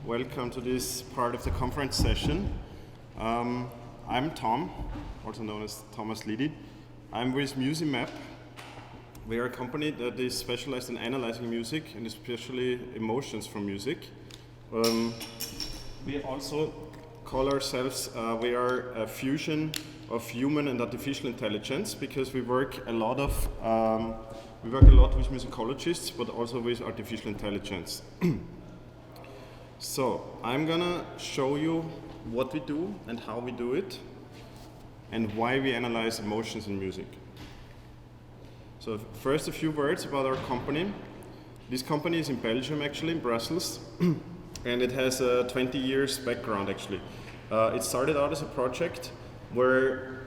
Welcome to this part of the conference session. I'm Tom, also known as Thomas Lidy. I'm with Musimap. We are a company that is specialized in analyzing music and especially emotions from music. We also call ourselves, we are a fusion of human and artificial intelligence because we work a lot with musicologists, but also with artificial intelligence. So I'm gonna show you what we do and how we do it and why we analyze emotions in music. So first a few words about our company. This company is in Belgium, actually, in Brussels, and it has a 20 years background, actually. It started out as a project where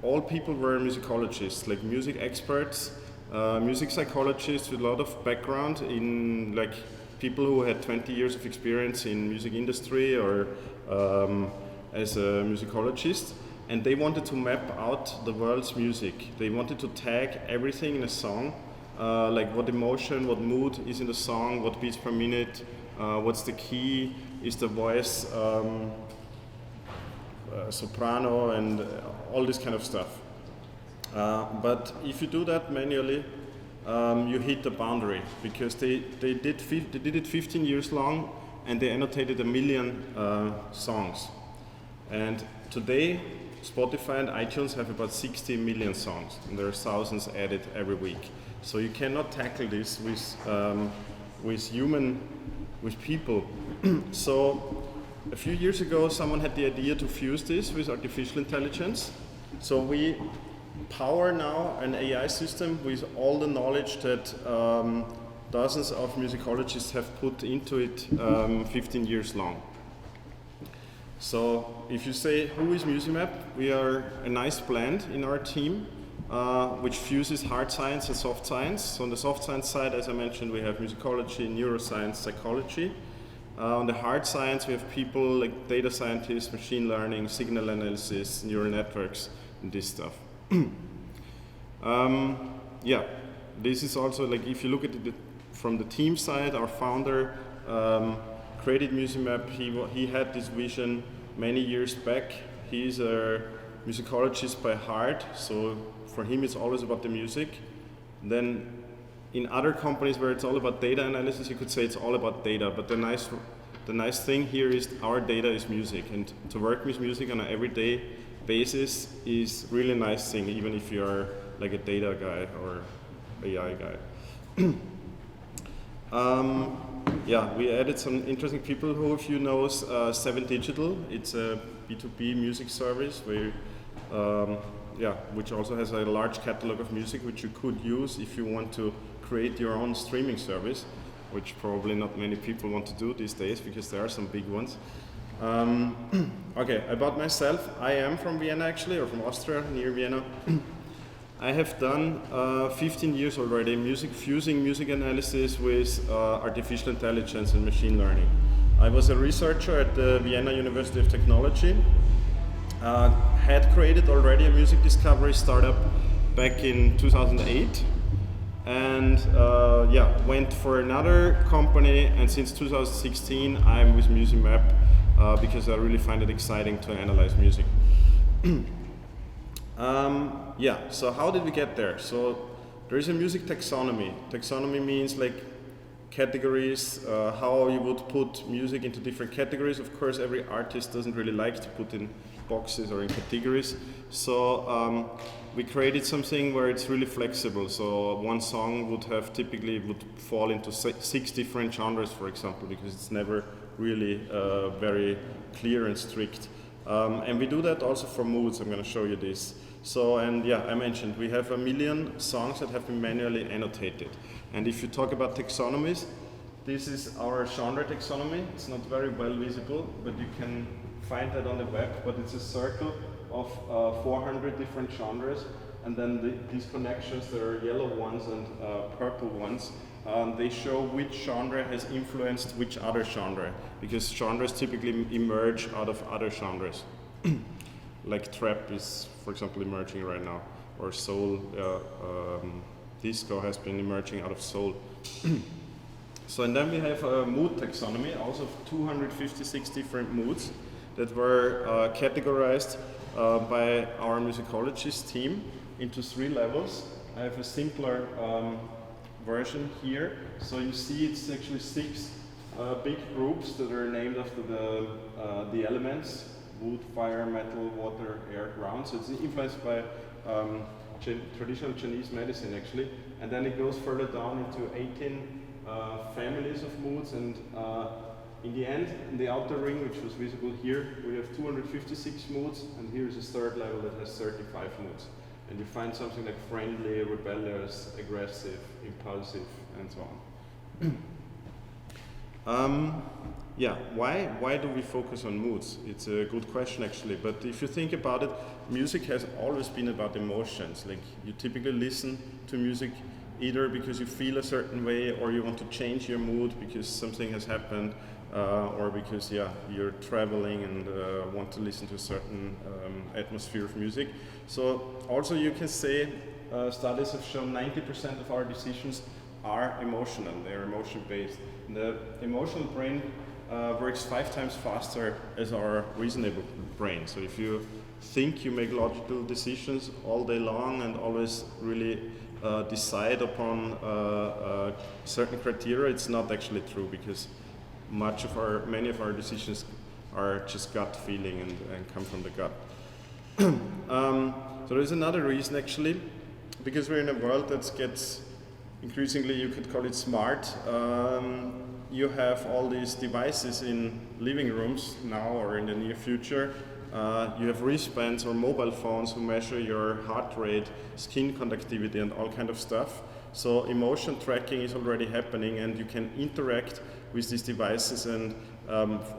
all people were musicologists, like music experts, music psychologists with a lot of background in like people who had 20 years of experience in music industry or as a musicologist, and they wanted to map out the world's music. They wanted to tag everything in a song, like what emotion, what mood is in the song, what beats per minute, what's the key, is the voice soprano, and all this kind of stuff. But if you do that manually, you hit the boundary because they did it 15 years long and they annotated 1 million songs. And today, Spotify and iTunes have about 60 million songs, and there are thousands added every week. So you cannot tackle this with people. So a few years ago, someone had the idea to fuse this with artificial intelligence. So we power now an AI system with all the knowledge that dozens of musicologists have put into it 15 years long. So if you say, who is Musimap? We are a nice blend in our team, which fuses hard science and soft science. So on the soft science side, as I mentioned, we have musicology, neuroscience, psychology. On the hard science, we have people like data scientists, machine learning, signal analysis, neural networks, and this stuff. Yeah, this is also like, if you look at it from the team side, our founder created Musimap. He had this vision many years back. He's a musicologist by heart, so for him it's always about the music. Then in other companies where it's all about data analysis, you could say it's all about data, but the nice thing here is our data is music, and to work with music on an everyday basis is really a nice thing, even if you're like a data guy or AI guy. Yeah, we added some interesting people. Who of you knows 7 Digital? It's a B2B music service where, which also has a large catalog of music which you could use if you want to create your own streaming service, which probably not many people want to do these days because there are some big ones. Okay, about myself, I am from Vienna actually, or from Austria, near Vienna. I have done 15 years already fusing music analysis with artificial intelligence and machine learning. I was a researcher at the Vienna University.Technology, had created already a music discovery startup back in 2008, and went for another company, and since 2016 I'm with Musimap because I really find it exciting to analyze music. So how did we get there? So there is a music taxonomy. Taxonomy means like categories, how you would put music into different categories. Of course, every artist doesn't really like to put in boxes or in categories. So we created something where it's really flexible. So one song would fall into 6 different genres, for example, because it's never really very clear and strict. And we do that also for moods. I'm going to show you this. So, I mentioned we have 1 million songs that have been manually annotated. And if you talk about taxonomies, this is our genre taxonomy. It's not very well visible, but you can find that on the web. But it's a circle of 400 different genres. And then these connections, there are yellow ones and purple ones. They show which genre has influenced which other genre, because genres typically emerge out of other genres. Like trap is, for example, emerging right now, or soul, disco has been emerging out of soul. So and then we have a mood taxonomy, also 256 different moods that were categorized by our musicologist team into 3 levels. I have a simpler version here. So you see it's actually 6 big groups that are named after the elements: wood, fire, metal, water, air, ground. So it's influenced by traditional Chinese medicine actually. And then it goes further down into 18 families of moods, and in the end, in the outer ring, which was visible here, we have 256 moods, and here is a 3rd level that has 35 moods. And you find something like friendly, rebellious, aggressive, impulsive, and so on. Yeah, why do we focus on moods? It's a good question actually, but if you think about it, music has always been about emotions. Like, you typically listen to music either because you feel a certain way, or you want to change your mood because something has happened, or because you're traveling and want to listen to a certain atmosphere of music. So also you can say studies have shown 90% of our decisions are emotional, they're emotion based. The emotional brain works 5 times faster as our reasonable brain. So if you think you make logical decisions all day long and always really decide upon certain criteria, it's not actually true, because many of our decisions are just gut feeling and come from the gut. So there's another reason actually, because we're in a world that gets increasingly, you could call it smart. You have all these devices in living rooms now or in the near future. You have wristbands or mobile phones who measure your heart rate, skin conductivity, and all kind of stuff. So emotion tracking is already happening, and you can interact with these devices. And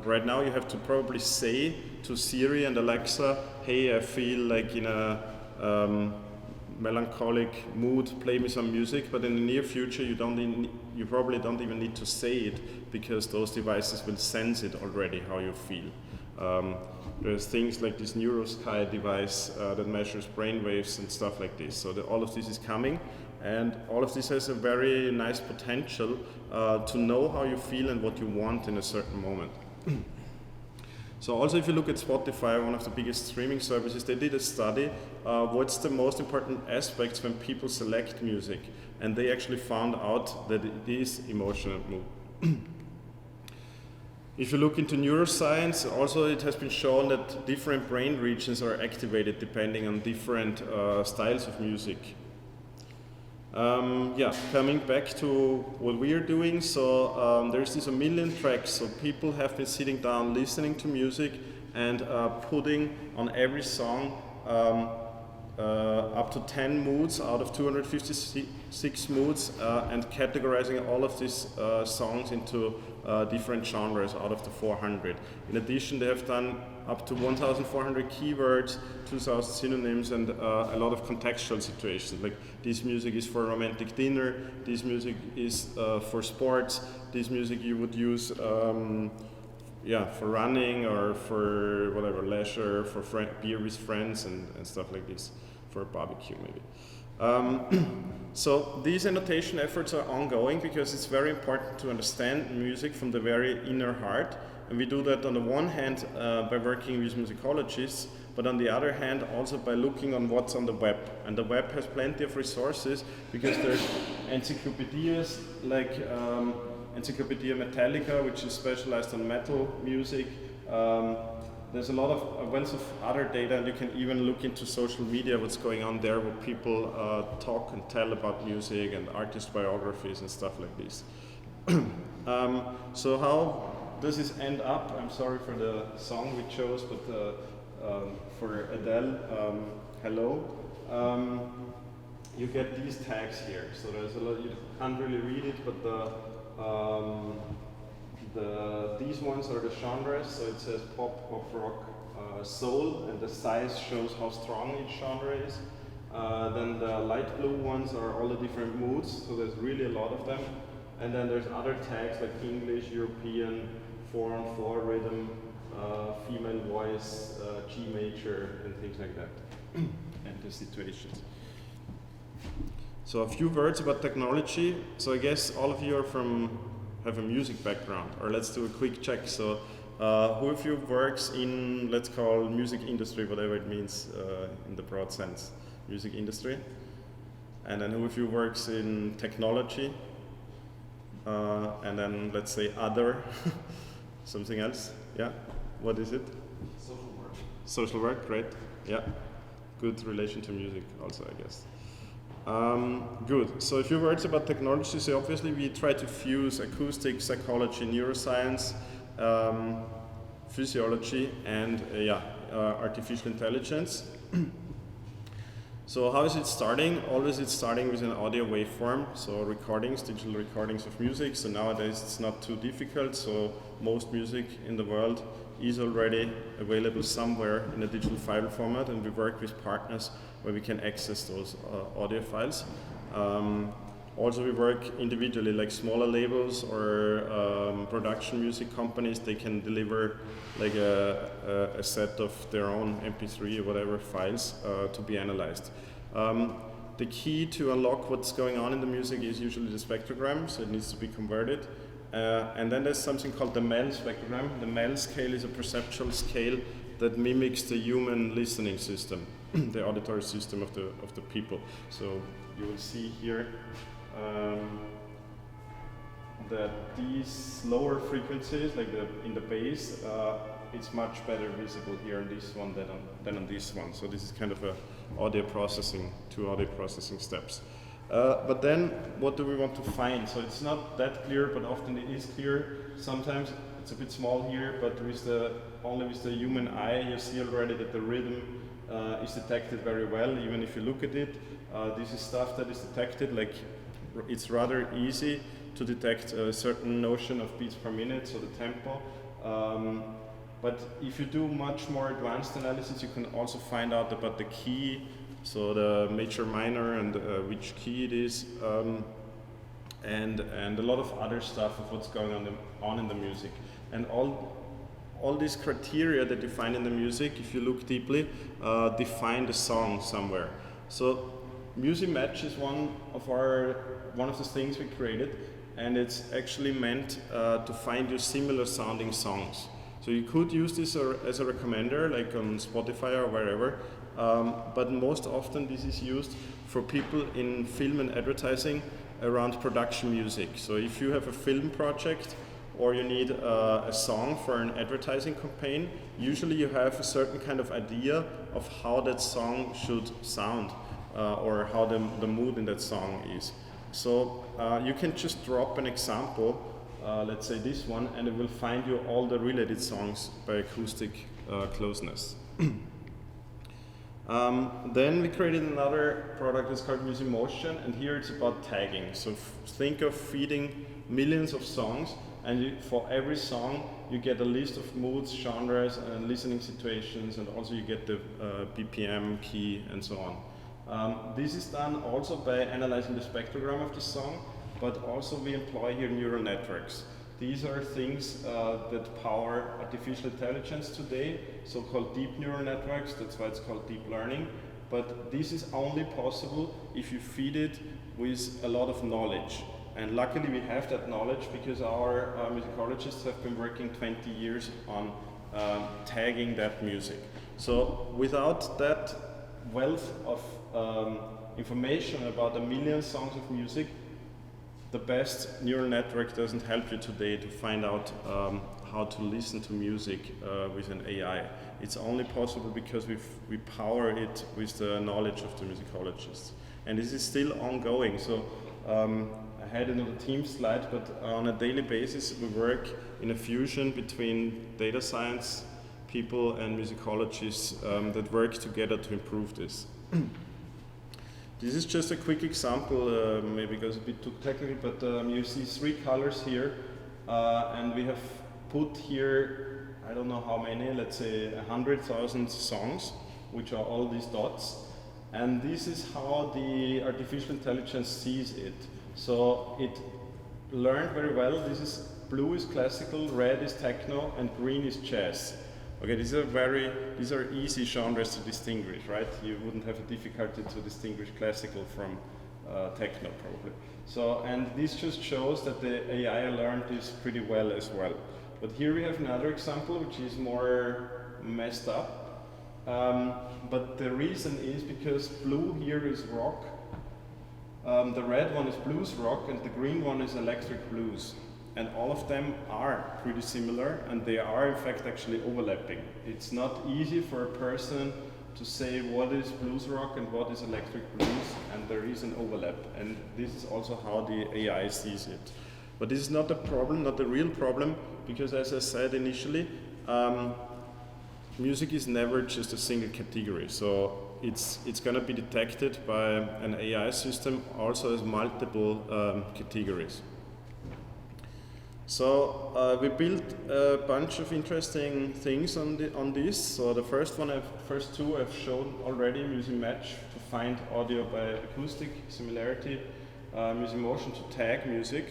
right now you have to probably say to Siri and Alexa, hey, I feel like in a melancholic mood, play me some music. But in the near future, you probably don't even need to say it, because those devices will sense it already, how you feel. There's things like this NeuroSky device that measures brain waves and stuff like this. So all of this is coming, and all of this has a very nice potential to know how you feel and what you want in a certain moment. So also, if you look at Spotify, one of the biggest streaming services, they did a study, what's the most important aspects when people select music, and they actually found out that it is emotional mood. If you look into neuroscience, also it has been shown that different brain regions are activated depending on different styles of music. Coming back to what we are doing, so there's this 1 million tracks, so people have been sitting down listening to music and putting on every song up to 10 moods out of 256 moods, and categorizing all of these songs into different genres out of the 400. In addition, they have done up to 1,400 keywords, 2,000 synonyms, and a lot of contextual situations. Like, this music is for a romantic dinner, this music is for sports, this music you would use for running or for whatever, leisure, for beer with friends and stuff like this, for a barbecue maybe. So these annotation efforts are ongoing because it's very important to understand music from the very inner heart. And we do that on the one hand by working with musicologists, but on the other hand also by looking on what's on the web. And the web has plenty of resources, because there's encyclopedias like Encyclopedia Metallica, which is specialized on metal music. There's a lot of a wealth of other data, and you can even look into social media, what's going on there, where people talk and tell about music and artist biographies and stuff like this. So how does this end up? I'm sorry for the song we chose, but for Adele, Hello. You get these tags here. So there's a lot, you can't really read it, but these ones are the genres. So it says pop, rock, soul, and the size shows how strong each genre is. Then the light blue ones are all the different moods, so there's really a lot of them. And then there's other tags like English, European, 4/4 rhythm, female voice, G major, and things like that, and the situations. So a few words about technology. So I guess all of you are from have a music background? Or let's do a quick check. So who of you works in, let's call music industry, whatever it means in the broad sense, music industry? And then who of you works in technology? And then let's say other, something else? Yeah, what is it? Social work. Social work, great. Yeah, good relation to music also, I guess. Good. So a few words about technology. So obviously we try to fuse acoustic, psychology, neuroscience, physiology, and artificial intelligence. So how is it starting? Always it's starting with an audio waveform, so recordings, digital recordings of music. So nowadays it's not too difficult, so most music in the world is already available somewhere in a digital file format, and we work with partners where we can access those audio files. Also we work individually, like smaller labels or production music companies. They can deliver like a set of their own MP3 or whatever files to be analyzed. The key to unlock what's going on in the music is usually the spectrogram, so it needs to be converted. And then there's something called the MEL spectrogram. The MEL scale is a perceptual scale that mimics the human listening system, the auditory system of the people. So you will see here that these lower frequencies, like in the bass, it's much better visible here on this one than on this one. So this is kind of a audio processing, two audio processing steps. But then what do we want to find? So it's not that clear, but often it is clear. Sometimes it's a bit small here, but only with the human eye, you see already that the rhythm is detected very well, even if you look at it. This is stuff that is detected, like it's rather easy to detect a certain notion of beats per minute, so the tempo. But if you do much more advanced analysis, you can also find out about the key, so the major, minor, and which key it is, and a lot of other stuff of what's going on in the music. And all these criteria that you find in the music, if you look deeply, define the song somewhere. So Musimap is one of the things we created, and it's actually meant to find you similar sounding songs. So you could use this as a recommender, like on Spotify or wherever, but most often this is used for people in film and advertising around production music. So if you have a film project or you need a song for an advertising campaign, usually you have a certain kind of idea of how that song should sound or how the mood in that song is. So you can just drop an example, let's say this one, and it will find you all the related songs by acoustic closeness. Then we created another product that's called Musimotion, and here it's about tagging. So think of feeding millions of songs, and for every song you get a list of moods, genres, and listening situations, and also you get the BPM, key, and so on. This is done also by analyzing the spectrogram of the song, but also we employ here neural networks. These are things that power artificial intelligence today, so-called deep neural networks. That's why it's called deep learning. But this is only possible if you feed it with a lot of knowledge. And luckily we have that knowledge because our musicologists have been working 20 years on tagging that music. So without that wealth of information about a million songs of music, the best neural network doesn't help you today to find out how to listen to music with an AI. It's only possible because we power it with the knowledge of the musicologists. And this is still ongoing. So I had it on the team slide, but on a daily basis we work in a fusion between data science people and musicologists that work together to improve this. This is just a quick example, maybe it goes a bit too technical, but you see 3 colors here, and we have put here, I don't know how many, let's say 100,000 songs, which are all these dots, and this is how the artificial intelligence sees it. So it learned very well, blue is classical, red is techno, and green is jazz. Okay, these are easy genres to distinguish, right? You wouldn't have a difficulty to distinguish classical from techno probably. So, and this just shows that the AI learned this pretty well as well. But here we have another example which is more messed up. But the reason is because blue here is rock, the red one is blues rock, and the green one is electric blues. And all of them are pretty similar, and they are in fact actually overlapping. It's not easy for a person to say what is blues rock and what is electric blues, and there is an overlap. And this is also how the AI sees it. But this is not a problem, not a real problem, because as I said initially, music is never just a single category. So it's going to be detected by an AI system also as multiple categories. So we built a bunch of interesting things on this. So the first two I've shown already: Musimap to find audio by acoustic similarity, Musimotion to tag music.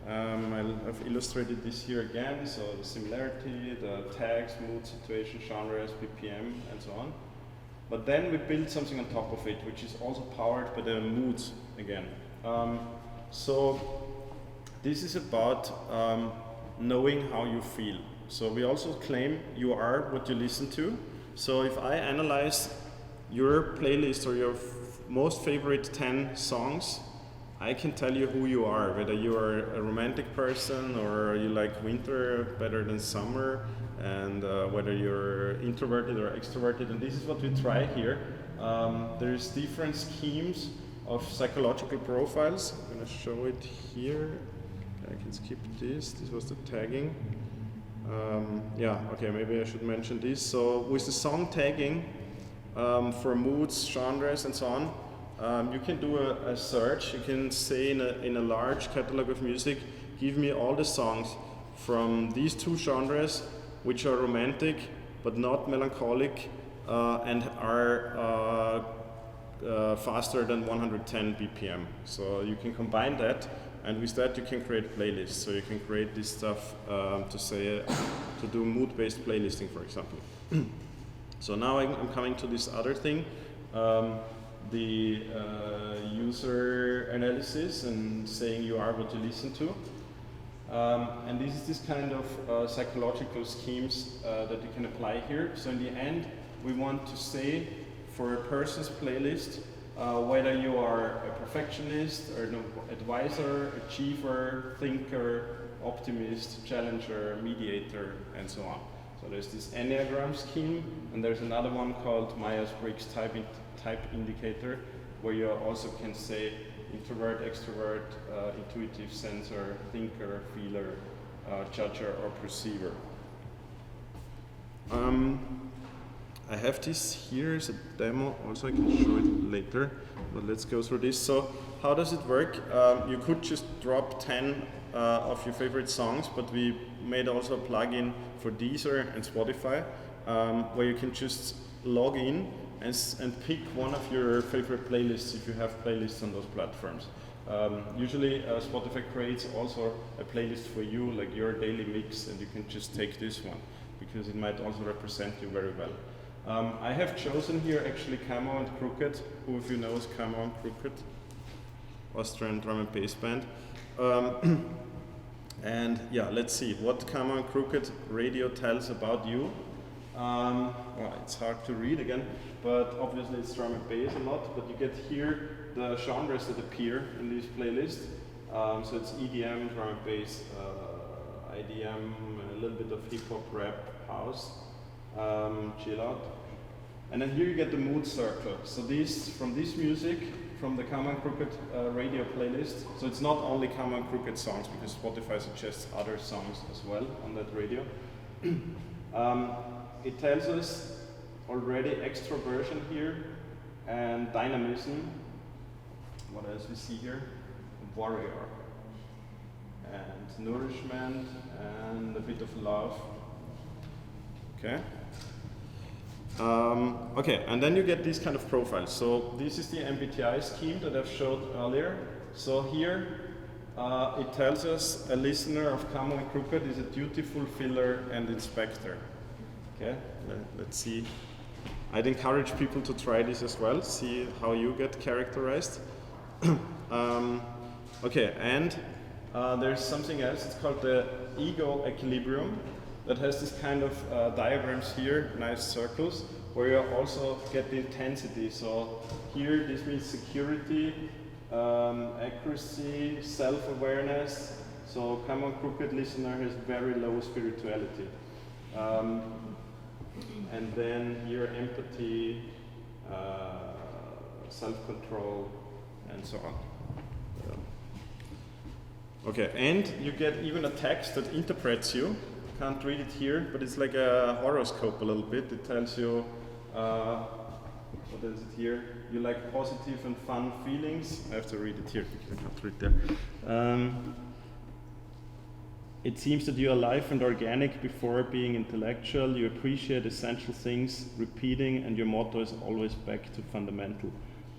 I've illustrated this here again. So the similarity, the tags, mood, situation, genres, BPM, and so on. But then we built something on top of it, which is also powered by the moods again. So this is about knowing how you feel. So we also claim you are what you listen to. So if I analyze your playlist or your most favorite 10 songs, I can tell you who you are, whether you are a romantic person or you like winter better than summer, and whether you're introverted or extroverted. And this is what we try here. There's different schemes of psychological profiles. I'm going to show it here. I can skip this. This was the tagging. Yeah, okay, maybe I should mention this. So with the song tagging for moods, genres, and so on, you can do a search. You can say in a large catalog of music, give me all the songs from these two genres which are romantic but not melancholic and are faster than 110 BPM. So you can combine that, and with that you can create playlists. So you can create this stuff to do mood-based playlisting, for example. So now I'm coming to this other thing, the user analysis and saying you are what you listen to. And this is this kind of psychological schemes that you can apply here. So in the end, we want to say for a person's playlist whether you are a perfectionist or an advisor, achiever, thinker, optimist, challenger, mediator, and so on. So there's this Enneagram scheme, and there's another one called Myers-Briggs type indicator, where you also can say introvert, extrovert, intuitive, sensor, thinker, feeler, judger, or perceiver. I have this here as a demo, also I can show it later, but let's go through this. So how does it work? You could just drop 10 of your favorite songs, but we made also a plugin for Deezer and Spotify, where you can just log in and pick one of your favorite playlists if you have playlists on those platforms. Usually Spotify creates also a playlist for you, like your daily mix, and you can just take this one, because it might also represent you very well. I have chosen here actually Camo and Crooked. Who of you knows Camo and Crooked? Austrian drum and bass band. And yeah, let's see what Camo and Crooked radio tells about you. Well, it's hard to read again, but obviously it's drum and bass a lot, but you get here the genres that appear in this playlist. So it's EDM, drum and bass, IDM, a little bit of hip hop, rap, house, chill out. And then here you get the mood circle. So from this music, from the Camo and Crooked radio playlist, so it's not only Camo and Crooked songs, because Spotify suggests other songs as well on that radio. It tells us already extroversion here and dynamism. What else we see here? Warrior and nourishment and a bit of love. Okay. Okay, and then you get these kind of profiles. So this is the MBTI scheme that I've showed earlier. So here it tells us a listener of Camo and Crooked is a duty fulfiller and inspector. Okay, let's see. I'd encourage people to try this as well, see how you get characterized. Okay, and there's something else. It's called the ego equilibrium that has this kind of diagrams here, nice circles, where you also get the intensity. So here this means security, accuracy, self-awareness. So Come On Crooked Listener has very low spirituality. And then here empathy, self-control, and so on. Okay, and you get even a text that interprets you. Can't read it here, but it's like a horoscope a little bit. It tells you, what is it here? You like positive and fun feelings. I have to read it here because I can't read there. It seems that you are alive and organic before being intellectual. You appreciate essential things, repeating, and your motto is always back to fundamental.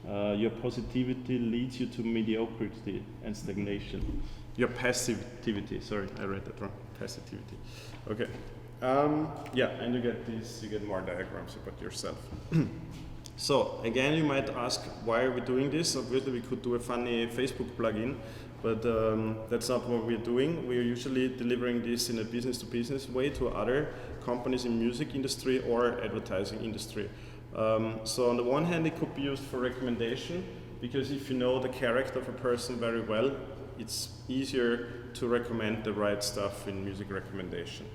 Your positivity leads you to mediocrity and stagnation. Your passivity, sorry, I read that wrong. Passivity. Okay. Yeah, and you get more diagrams about yourself. So again, you might ask, why are we doing this? Obviously, we could do a funny Facebook plugin, but that's not what we're doing. We're usually delivering this in a business-to-business way to other companies in music industry or advertising industry. So on the one hand, it could be used for recommendation, because if you know the character of a person very well, it's easier to recommend the right stuff in music recommendation.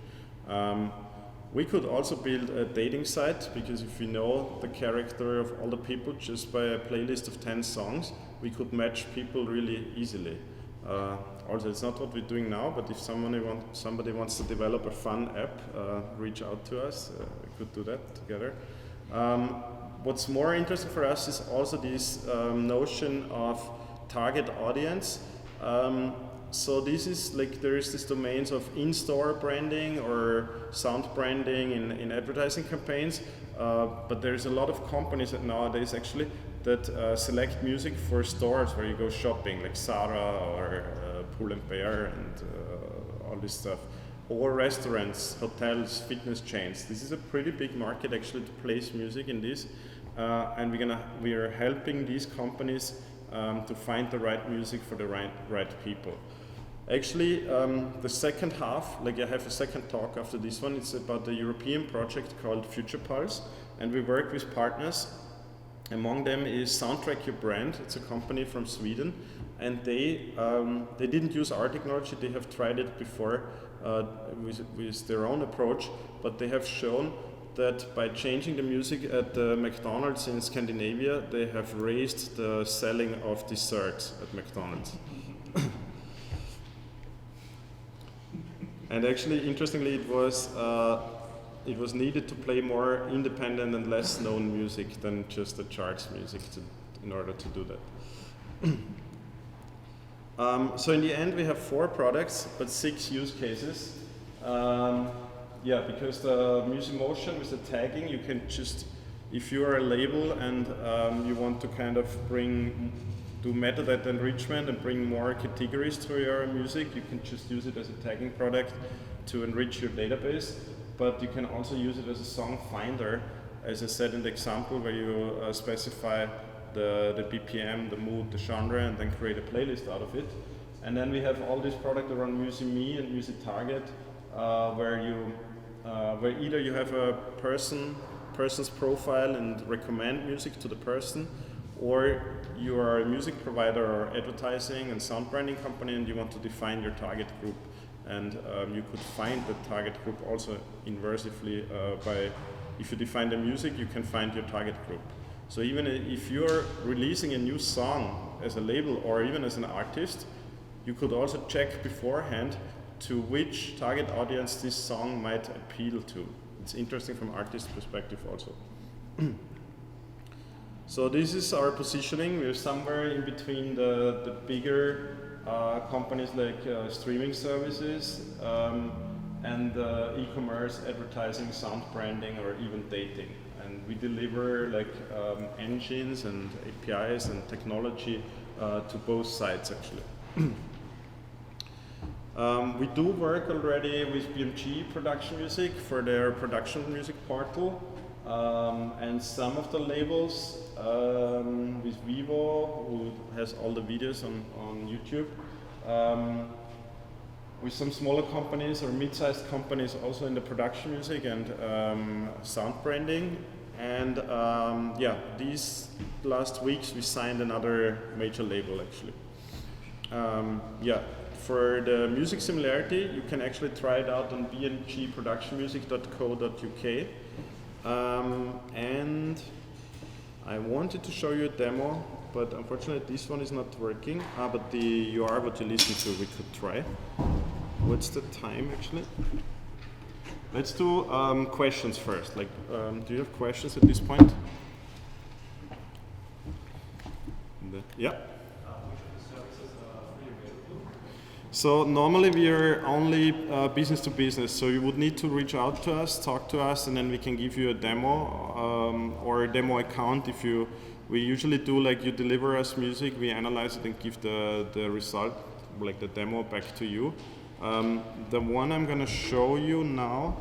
We could also build a dating site, because if we know the character of all the people just by a playlist of 10 songs, we could match people really easily. Also, it's not what we're doing now, but if somebody wants to develop a fun app, reach out to us. We could do that together. What's more interesting for us is also this notion of target audience. So this is like, there is this domains of in-store branding or sound branding in advertising campaigns, but there's a lot of companies that nowadays actually that select music for stores where you go shopping, like Zara or Pull & Bear and all this stuff, or restaurants, hotels, fitness chains. This is a pretty big market actually to place music in this, and we are helping these companies to find the right music for the right people. Actually, the second half, like I have a second talk after this one, it's about the European project called Future Pulse, and we work with partners. Among them is Soundtrack Your Brand. It's a company from Sweden, and they didn't use our technology. They have tried it before with their own approach, but they have shown that by changing the music at the McDonald's in Scandinavia, they have raised the selling of desserts at McDonald's. And actually, interestingly, it was needed to play more independent and less known music than just the charts music in order to do that. So in the end, we have 4 products, but 6 use cases. Yeah, because the Musimotion with the tagging, you can just, if you are a label and you want to kind of do metadata enrichment and bring more categories to your music, you can just use it as a tagging product to enrich your database. But you can also use it as a song finder, as I said in the example, where you specify the BPM, the mood, the genre, and then create a playlist out of it. And then we have all this product around MusiMe and MusiTarget, where either you have a person's profile and recommend music to the person, or you are a music provider or advertising and sound branding company and you want to define your target group. And you could find the target group also inversively by, if you define the music, you can find your target group. So even if you're releasing a new song as a label or even as an artist, you could also check beforehand to which target audience this song might appeal to. It's interesting from artist perspective also. So this is our positioning. We're somewhere in between the bigger companies like streaming services and e-commerce, advertising, sound branding, or even dating. And we deliver like engines and APIs and technology to both sides actually. We do work already with BMG Production Music for their production music portal. And some of the labels with Vivo, who has all the videos on YouTube, with some smaller companies or mid-sized companies also in the production music and sound branding. And yeah, these last weeks we signed another major label actually. Yeah, for the music similarity, you can actually try it out on bngproductionmusic.co.uk. And I wanted to show you a demo, but unfortunately this one is not working. But the you are what you listen to, we could try. What's the time actually? Let's do questions first. Like, do you have questions at this point? Yeah. Which of the services are free available? So normally we are only business to business. So you would need to reach out to us, talk to us, and then we can give you a demo or a demo account. If you, we usually do like you deliver us music, we analyze it and give the result, like the demo, back to you. The one I'm going to show you now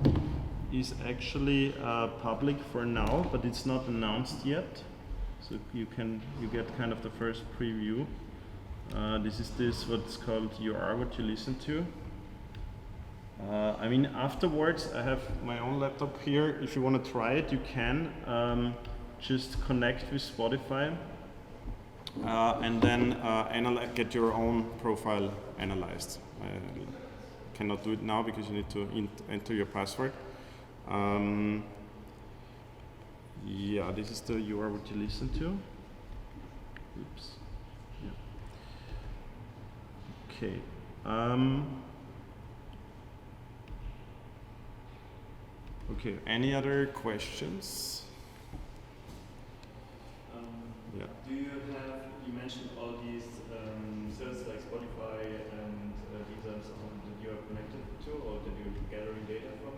is actually public for now, but it's not announced yet. So you get kind of the first preview. This is what's called You Are What You Listen To. I mean, afterwards I have my own laptop here. If you want to try it, you can just connect with Spotify and then get your own profile analyzed. Cannot do it now because you need to enter your password. Yeah, this is the You Are What You Listen To. Oops. Yeah. Okay. Okay. Any other questions? Yeah. Do you have? You mentioned all these services like Spotify and Deezer and so on that you are connected to, or that you're gathering data from.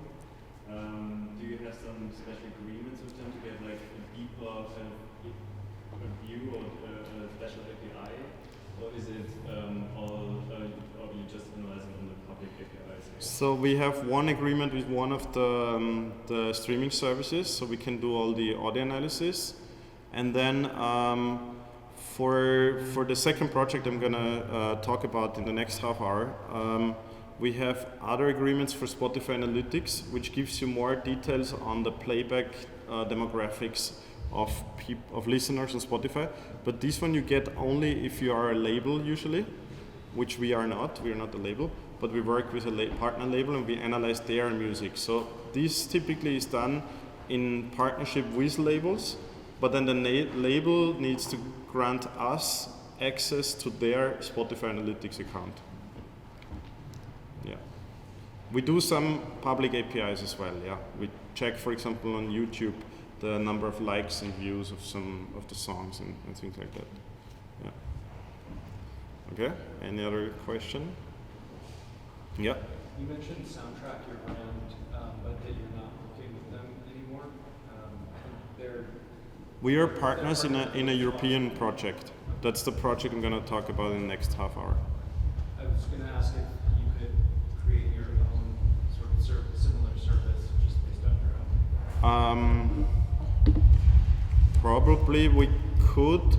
Do you have some special agreements with them to get like a deeper kind of view or a special API, or is it all, or you just analyzing on the public APIs? So we have one agreement with one of the streaming services, so we can do all the audio analysis, and then for the second project I'm gonna talk about in the next half hour. We have other agreements for Spotify Analytics, which gives you more details on the playback demographics of listeners on Spotify. But this one you get only if you are a label usually, which we are not. We are not a label, but we work with a partner label and we analyze their music. So this typically is done in partnership with labels, but then the label needs to grant us access to their Spotify Analytics account. Yeah. We do some public APIs as well, yeah. We check, for example, on YouTube the number of likes and views of some of the songs and things like that. Yeah. Okay, any other question? Yeah. You mentioned Soundtrack, your brand, but that you're not working with them anymore. We are partners in a European project. That's the project I'm going to talk about in the next half hour. I was going to ask if you could create your own sort of similar service just based on your own. Probably we could.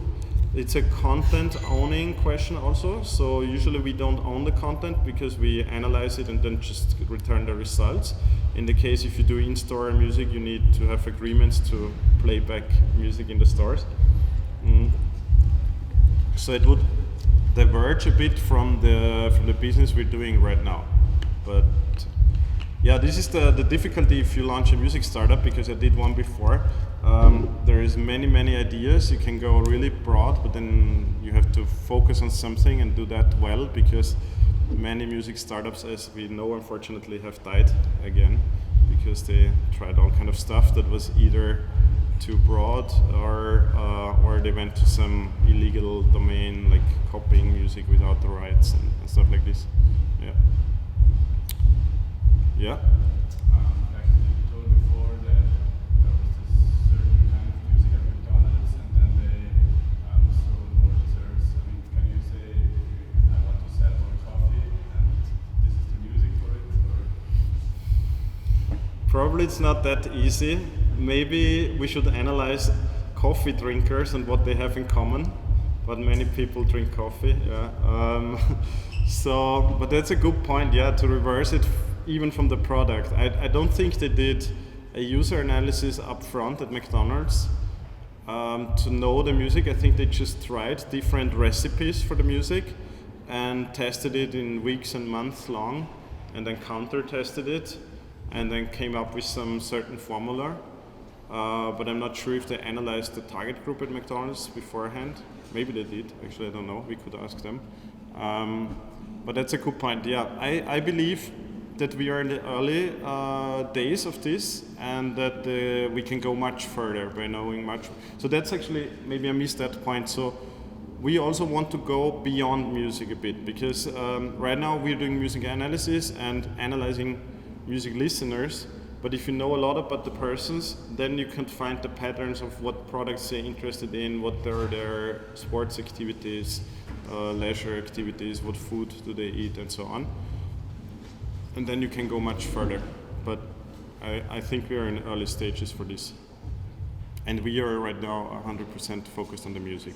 It's a content owning question also. So usually we don't own the content because we analyze it and then just return the results. In the case if you do in-store music, you need to have agreements to play back music in the stores. So it would diverge a bit from the business we're doing right now. But yeah, this is the difficulty if you launch a music startup, because I did one before. There is many ideas. You can go really broad, but then you have to focus on something and do that well, because many music startups, as we know, unfortunately have died again because they tried all kind of stuff that was either too broad or they went to some illegal domain, like copying music without the rights and stuff like this. Yeah. Yeah. Actually, you told before that there was this certain kind of music at McDonald's, and then they sold more desserts. I mean, can you say, I want to sell more coffee, and this is the music for it? Or? Probably it's not that easy. maybe we should analyze coffee drinkers and what they have in common. But many people drink coffee, yeah. So, but that's a good point, yeah, to reverse it even from the product. I don't think they did a user analysis up front at McDonald's to know the music. I think they just tried different recipes for the music and tested it in weeks and months long, and then counter tested it, and then came up with some certain formula. But I'm not sure if they analyzed the target group at McDonald's beforehand. Maybe they did, actually, I don't know, we could ask them. But that's a good point, yeah. I believe that we are in the early days of this, and that we can go much further by knowing much. So that's actually, maybe I missed that point. So we also want to go beyond music a bit, because right now we're doing music analysis and analyzing music listeners. But if you know a lot about the persons, then you can find the patterns of what products they're interested in, what are their sports activities, leisure activities, what food do they eat, and so on. And then you can go much further. But I think we are in early stages for this. And we are right now 100% focused on the music.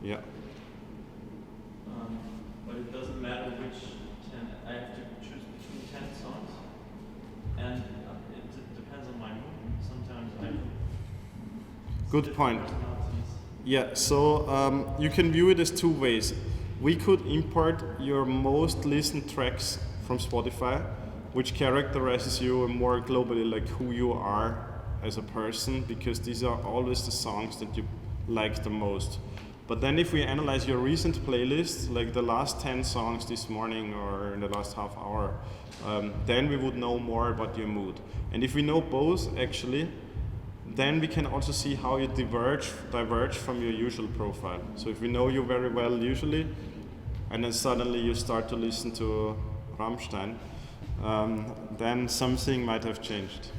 Yeah. But it doesn't matter which 10, I have to choose between 10 songs. And it depends on my mood. Sometimes I... Good point. Yeah, so you can view it as two ways. We could import your most listened tracks from Spotify, which characterizes you more globally, like who you are as a person, because these are always the songs that you like the most. But then if we analyze your recent playlist, like the last 10 songs this morning or in the last half hour, then we would know more about your mood. And if we know both, actually, then we can also see how you diverge from your usual profile. So if we know you very well usually, and then suddenly you start to listen to Rammstein, then something might have changed.